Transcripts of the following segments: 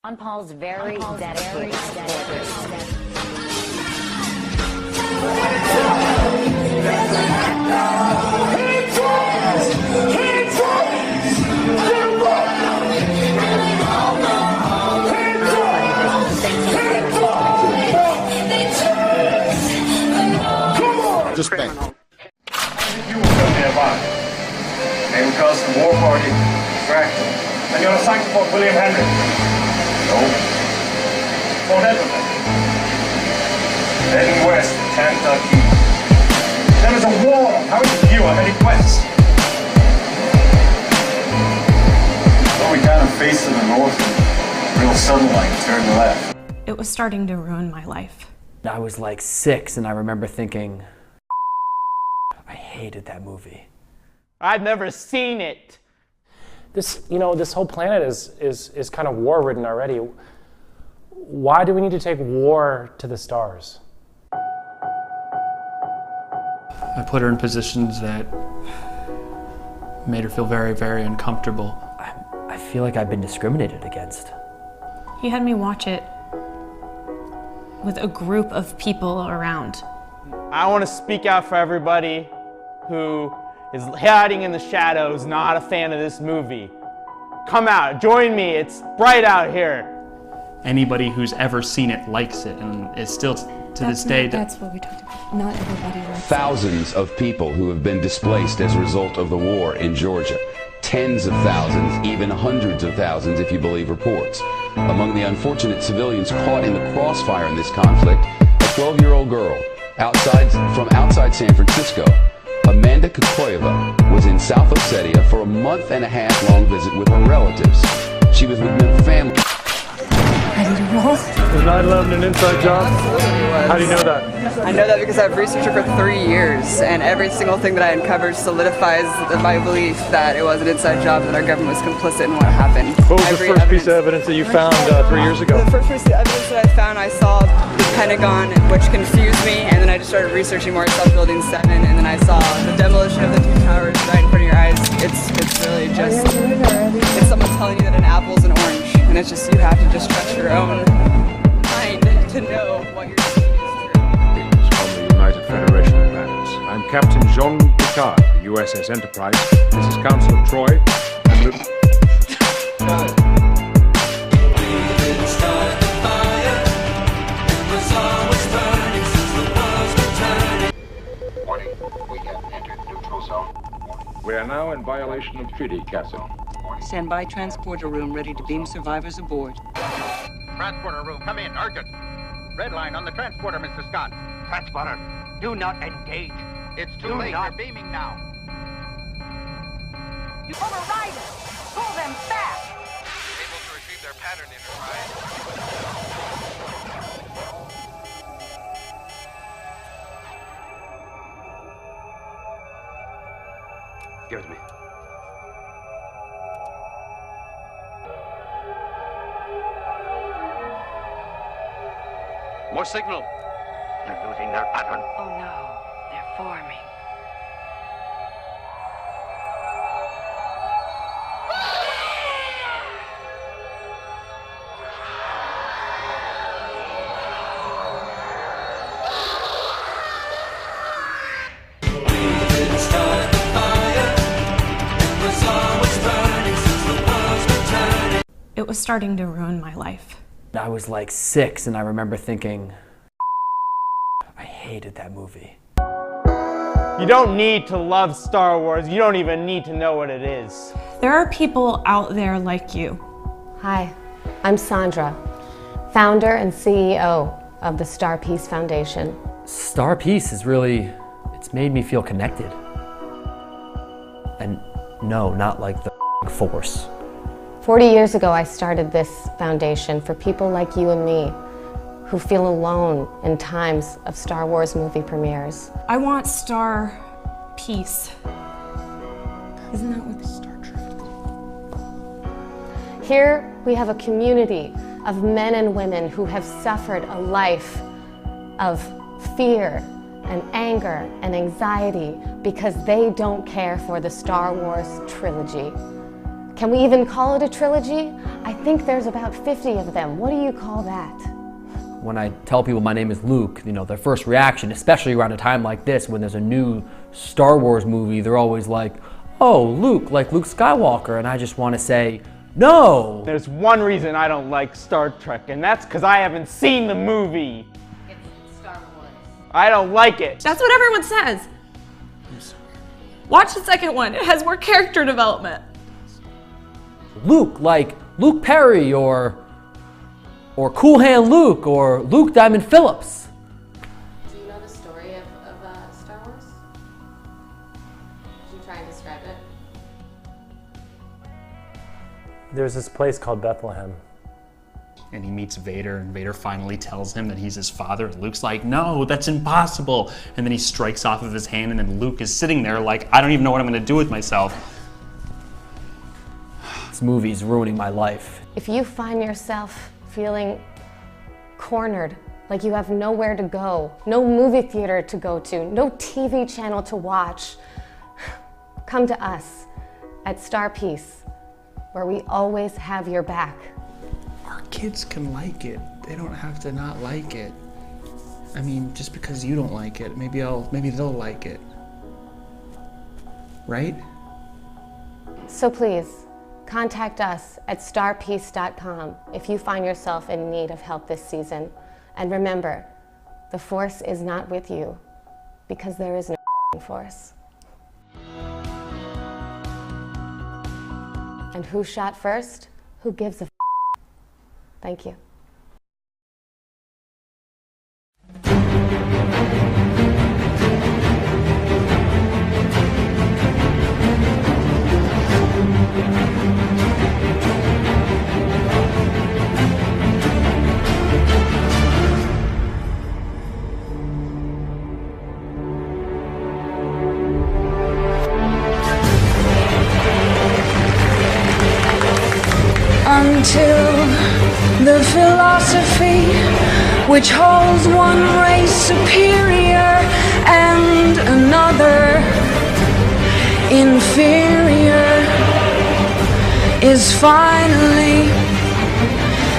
Ron Paul's very dedicated. Just bang. You will come nearby. They will cause the war party distraction. And you're assigned to Fort William Henry. No. Fort Edmond. Heading west to Kentucky. There is a war. How is you are heading west? So we kind of face to the north and real sudden like turn left. It was starting to ruin my life. I was like 6 and I remember thinking, I hated that movie. I'd never seen it. This whole planet is kind of war-ridden already. Why do we need to take war to the stars? I put her in positions that made her feel very, very uncomfortable. I feel like I've been discriminated against. He had me watch it with a group of people around. I want to speak out for everybody who is hiding in the shadows, not a fan of this movie. Come out, join me, it's bright out here. Anybody who's ever seen it likes it, and it's still to this day. That's what we talked about. Not everybody likes it. Thousands of people who have been displaced as a result of the war in Georgia. Tens of thousands, even hundreds of thousands if you believe reports. Among the unfortunate civilians caught in the crossfire in this conflict, a 12-year-old girl from outside San Francisco. Amanda Kokoyeva was in South Ossetia for a month-and-a-half-long visit with her relatives. She was with her family. Ready to roll? Is 9/11 an inside job? Absolutely was. How do you know that? I know that because I've researched it for 3 years, and every single thing that I uncovered solidifies my belief that it was an inside job, that our government was complicit in what happened. What was the first piece of evidence that you found 3 years ago? The first piece of evidence that I found, I saw the Pentagon, which confused me, and then I just started researching more. I saw Building 7, and then I saw the demolition of the 2 towers right in front of your eyes. It's really just, it's someone telling you that an apple's an orange, and it's just, you have to just trust your own mind to know what you're seeing is true. From the United Federation of Planets. I'm Captain Jean Picard, the USS Enterprise. This is Counselor Troy, and Warning, we have entered neutral zone. we are now in violation of treaty, Captain. Stand by transporter room, ready to beam survivors aboard. Transporter room, come in, urgent. Red line on the transporter, Mr. Scott. Transporter, do not engage. It's too late, they're beaming now. You override it! Pull them back! Able to retrieve their pattern, Enterprise. Give it to me. More signal. They're losing their pattern. Oh no, they're forming. It was starting to ruin my life. I was like 6 and I remember thinking, I hated that movie. You don't need to love Star Wars, you don't even need to know what it is. There are people out there like you. Hi, I'm Sandra, founder and CEO of the Star Peace Foundation. Star Peace is really, it's made me feel connected. And no, not like the Force. 40 years ago, I started this foundation for people like you and me who feel alone in times of Star Wars movie premieres. I want Star Peace. Isn't that what the Star Trek? Here we have a community of men and women who have suffered a life of fear and anger and anxiety because they don't care for the Star Wars trilogy. Can we even call it a trilogy? I think there's about 50 of them. What do you call that? When I tell people my name is Luke, you know, their first reaction, especially around a time like this when there's a new Star Wars movie, they're always like, oh, Luke, like Luke Skywalker, and I just want to say, no! There's one reason I don't like Star Trek, and that's because I haven't seen the movie. It's Star Wars. I don't like it. That's what everyone says. Watch the second one. It has more character development. Luke, like Luke Perry, or Cool Hand Luke, or Luke Diamond Phillips. Do you know the story of Star Wars? Could you try and describe it? There's this place called Bethlehem. And he meets Vader, and Vader finally tells him that he's his father, and Luke's like, no, that's impossible. And then he strikes off of his hand, and then Luke is sitting there like, I don't even know what I'm gonna do with myself. This movie's ruining my life. If you find yourself feeling cornered, like you have nowhere to go, no movie theater to go to, no TV channel to watch, come to us at Star Piece, where we always have your back. Our kids can like it. They don't have to not like it. I mean, just because you don't like it, maybe they'll like it. Right? So please, contact us at starpiece.com if you find yourself in need of help this season. And remember, the Force is not with you, because there is no Force. And who shot first? Who gives a Thank you. Until the philosophy which holds one race superior and another inferior is finally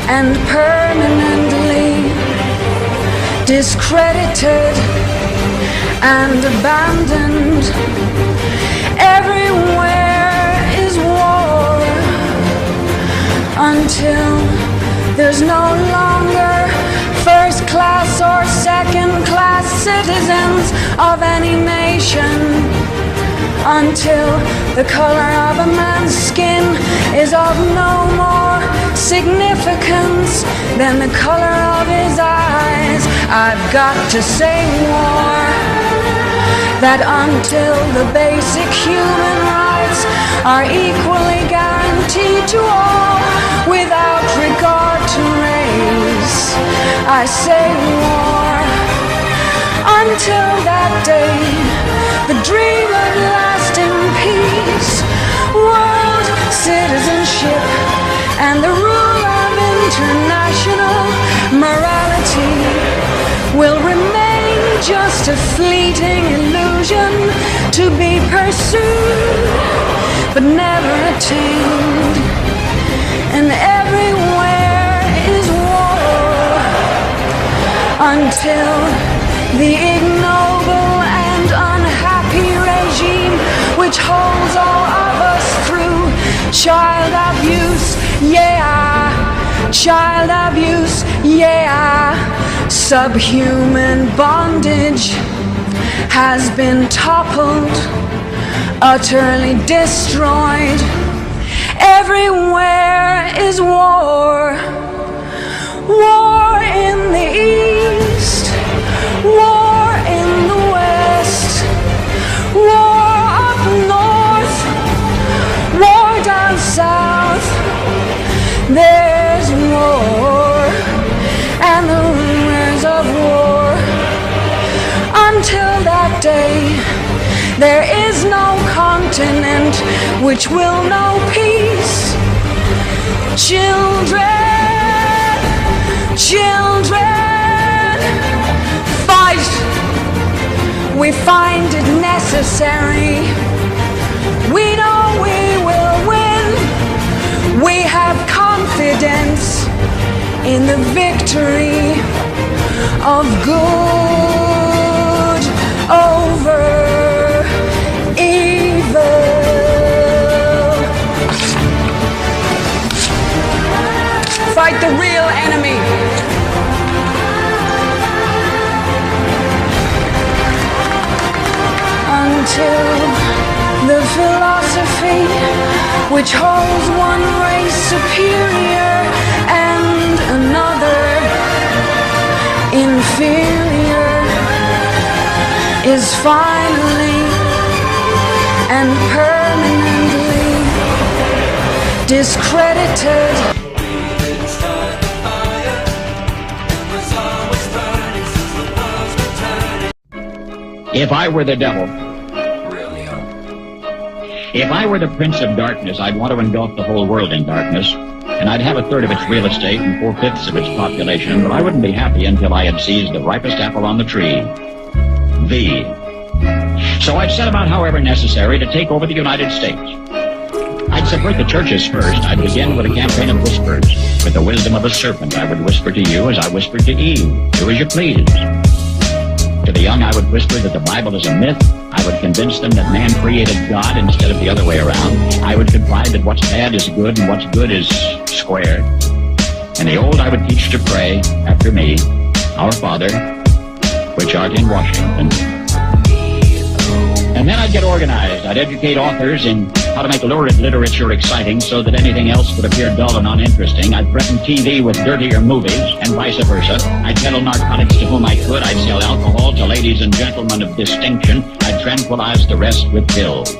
and permanently discredited and abandoned. Everywhere is war until there's no longer first class or second class citizens of any nation, until the color of a man's skin is of no more significance than the color of his eyes. I've got to say war, that until the basic human rights are equally guaranteed to all without regard to race, I say war. Until that day, the dream of lasting peace, world citizenship, and the rule of international morality will remain just a fleeting illusion to be pursued but never attained. And everywhere is war until the ignoble and unhappy regime which holds all of us through child abuse, yeah, child abuse, yeah, subhuman bondage has been toppled, utterly destroyed. Everywhere is war, war in the east, war in the west, war up north, war down south. There's war and the rumors of war. Until that day, there is no continent which will know peace. Children, children, fight. We find it necessary. We know we will win. in the victory of good over evil. Fight the real enemy. Until the philosophy which holds one race superior and another inferior is finally and permanently discredited. If I were the devil, if I were the prince of darkness, I'd want to engulf the whole world in darkness, and I'd have a third of its real estate and 4/5 of its population, but I wouldn't be happy until I had seized the ripest apple on the tree. V. So I'd set about, however necessary, to take over the United States. I'd subvert the churches first. I'd begin with a campaign of whispers. With the wisdom of a serpent, I would whisper to you as I whispered to Eve. Do as you please. To the young, I would whisper that the Bible is a myth. I would convince them that man created God instead of the other way around. I would confide that what's bad is good and what's good is square. And the old, I would teach to pray after me, Our Father, which art in Washington. And then I'd get organized. I'd educate authors in how to make lurid literature exciting so that anything else would appear dull and uninteresting. I'd threaten TV with dirtier movies and vice versa. I'd peddle narcotics to whom I could. I'd sell alcohol to ladies and gentlemen of distinction. I'd tranquilize the rest with pills.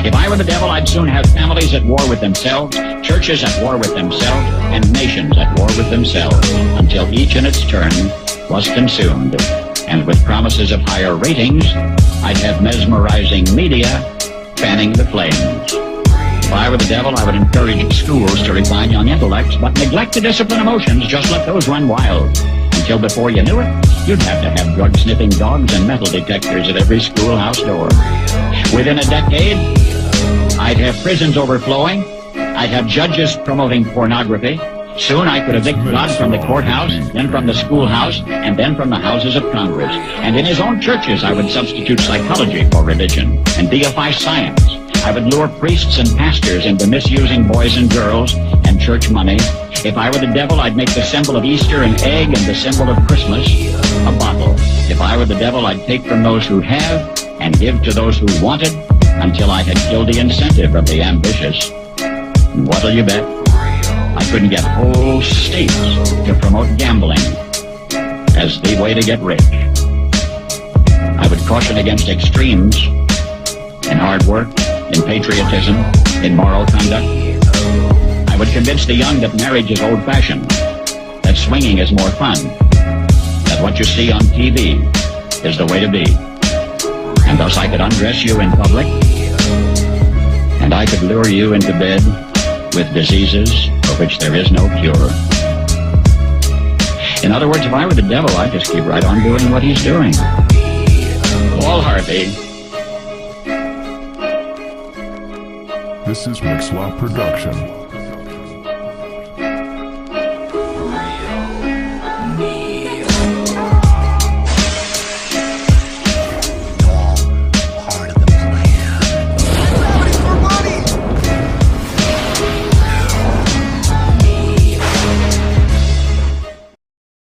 If I were the devil, I'd soon have families at war with themselves, churches at war with themselves, and nations at war with themselves, until each in its turn was consumed. And with promises of higher ratings, I'd have mesmerizing media fanning the flames. If I were the devil, I would encourage schools to refine young intellects, but neglect to discipline emotions, just let those run wild. Until before you knew it, you'd have to have drug-sniffing dogs and metal detectors at every schoolhouse door. Within a decade, I'd have prisons overflowing, I'd have judges promoting pornography. Soon I could evict God from the courthouse, then from the schoolhouse, and then from the houses of Congress. And in his own churches, I would substitute psychology for religion and deify science. I would lure priests and pastors into misusing boys and girls and church money. If I were the devil, I'd make the symbol of Easter an egg and the symbol of Christmas a bottle. If I were the devil, I'd take from those who have and give to those who wanted until I had killed the incentive of the ambitious. And what'll you bet? I couldn't get whole states to promote gambling as the way to get rich. I would caution against extremes in hard work, in patriotism, in moral conduct. I would convince the young that marriage is old-fashioned, that swinging is more fun, that what you see on TV is the way to be. And thus I could undress you in public, and I could lure you into bed with diseases for which there is no cure. In other words, if I were the devil, I'd just keep right on doing what he's doing. Paul Harvey. This is Mixlaw Production.